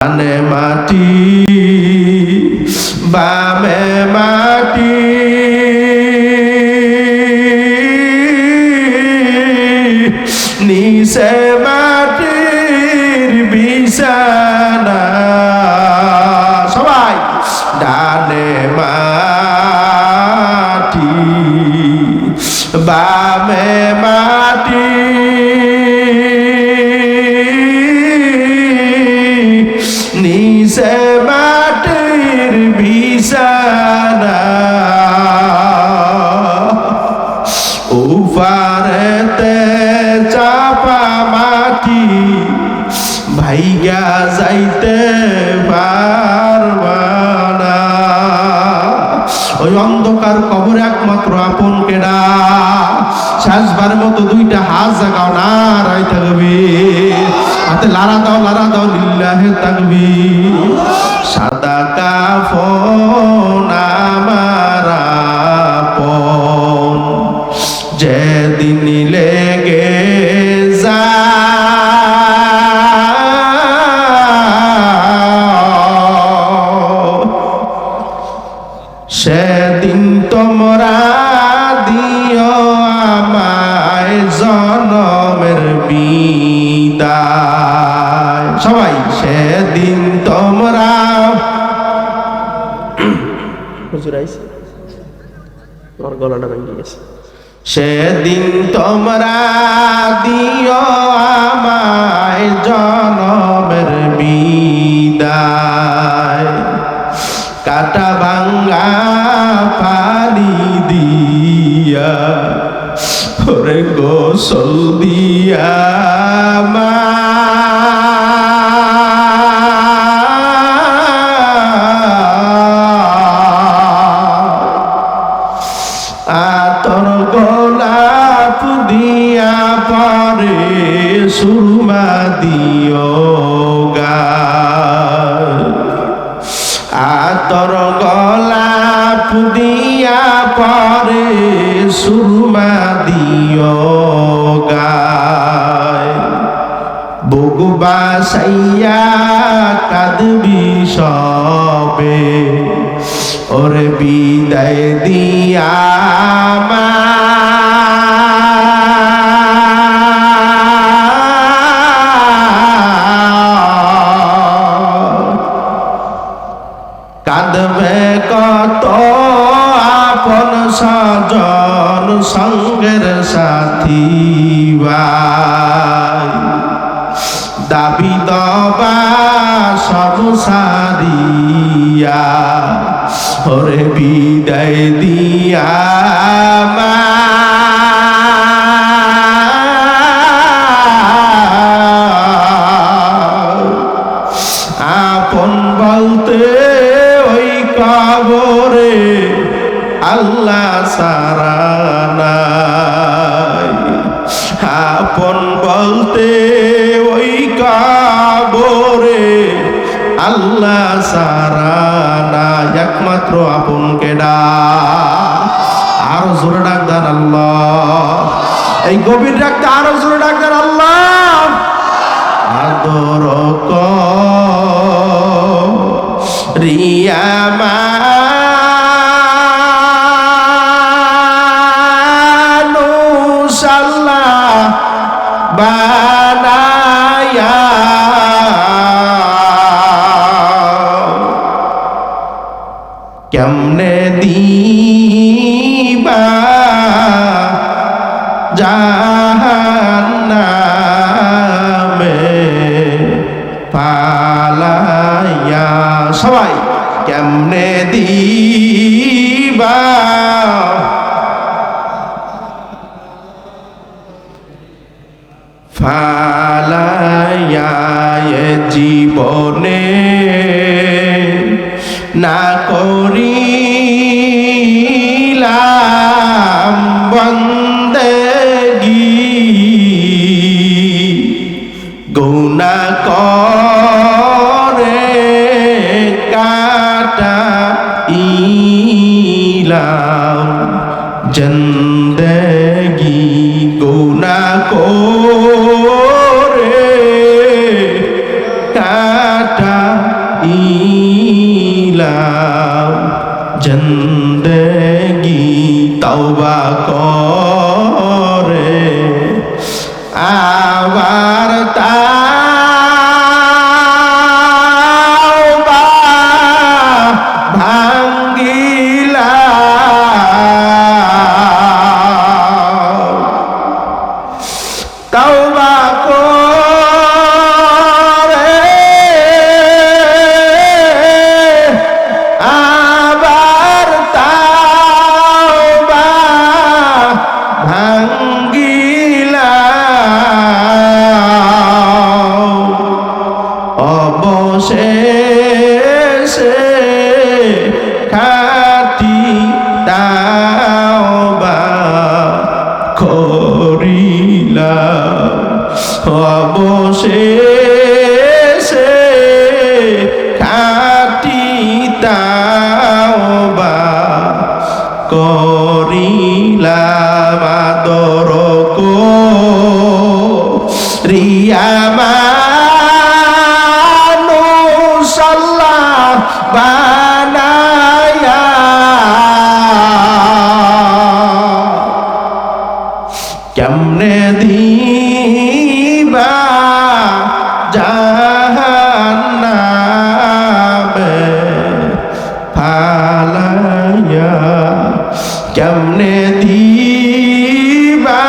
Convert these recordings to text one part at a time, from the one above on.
ডানে মাটি বামে মাটি নিচে মাটির বিছানা সবাই ডানে মাটি বামে মাটি নিচে মাটির বিছানা উপারেতে চাপা মাটি ভাইগা যাইতে পারবা না। ওই অন্ধকার কবর একমাত্র আপন কেডা শেষবার মতো দুইটা হাত জাগাও নারাই থাকবে হাতে লারা দাও লিল্লাহে তাকবীর। সাদা কাফন আমার আপন যেদিন লেগে সেদিন তোমরা দিও আমায় জনমের বিদায় সবাই সেদিন তোমরা গলাটা ভেঙে গেছে সেদিন তোমরা দিও আমায় জনমের বিদায় কাটা ভাঙ্গা পানি দিয়া ওরে গোসল দিয়া আতর গোলাপ দিয়া পরে সুরমা দিও আতর গোলাপ দিয়া পরে সুরমা দিও গায় বুক বাসাইয়া কাঁদবি সবে ওরে বিদায় দিয়া কাঁদবে কত আপন স্বজন সঙ্গের সাথী দাবি দবা সব সারিয়া ওরে বিদায় দিয়া আপন বলতে ওই কবরে আল্লাহ সারা নাই আপন বলতে ওই কবরে আল্লাহ সারা নাই একমাত্র আপন কেডা আরো জোরে ডাক দেন আল্লাহ এই গভীর ডাকতে আরো জোরে ডাক দেন আল্লাহ আদর রিয়া মানুষ আল্লাহ বানায়া কেমনে দিবা জাহান্নামে পালাইয়া সবাই কেমনে দিবা ফালাইয়া জীবনে না করিলাম বন্দেগি গুনাহ করে কাটাইলাম জিন্দেগি গুনাহ করে কাটা ইলাম জিন্দেগি তওবা করে আবার তাওবা ভাঙ্গিলাম তওবা করে আবার তাওবা ভাঙ্গিলাম অবশেষে খাঁটি তাওবা করিলাম অবশেষে খাঁটি তাওবা করিলাম আদর করিয়া মানুষ আল্লাহ বানায়া কেমনে দিবা জাহান্নামে ফালাইয়া কেমনে দিবা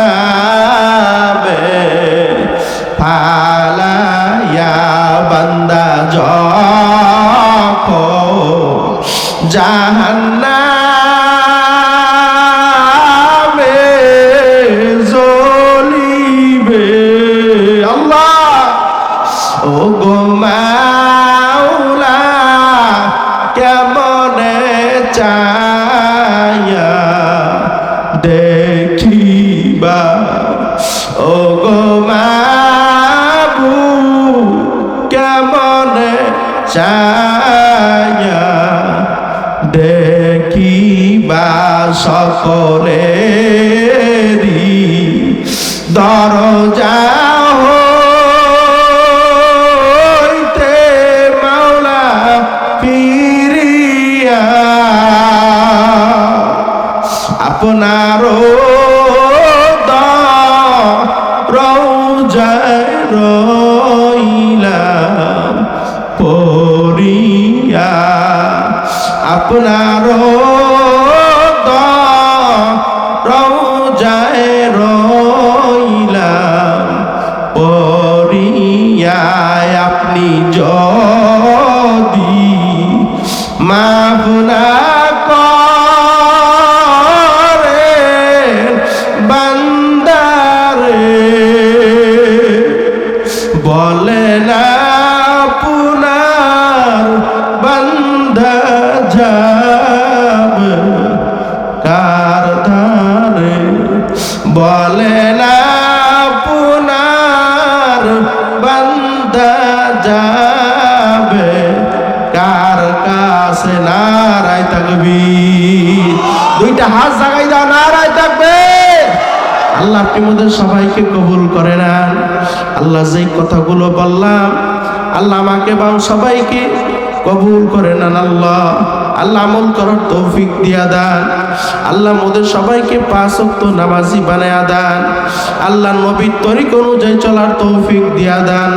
জাহান্নামে ফালাইয়া বান্দা যখন জাহান্নামে জ্বলিবে আল্লাহ ও গো মাওলা কেমনে চায়া দেখিবা ও গো মাবুদ কেমনে চায়া দেখিবা সকলেরই দরজা হইতে মাওলা ফিরিয়া আপনার রওজায় রইলাম পড়িয়া আপনার রওজায় রইলাম পড়িয়া আপনি যদি মাফ না করেন বান্দারে বলে না আপনার বান্দা যাবে কার ধারে বলে না আপনার বান্দা যাবে কার কাছে নারায় তাকবীর দুইটা হাত জাগাই দাও নারায় তাকবীর আল্লাহ আপনি আমাদের সবাইকে কবুল করে নেন আল্লাহ যেই কথাগুলো বললাম আল্লাহ আমাকে এবং সবাইকে কবুল করে নেন আল্লাহ আল্লাহ আমল করার তৌফিক দিয়া দেন আল্লাহ আমাদের সবাইকে 5 ওয়াক্ত নামাজি বানায়া দেন আল্লাহ নবীর তরিকা অনুযায়ী চলার তৌফিক দিয়া দেন।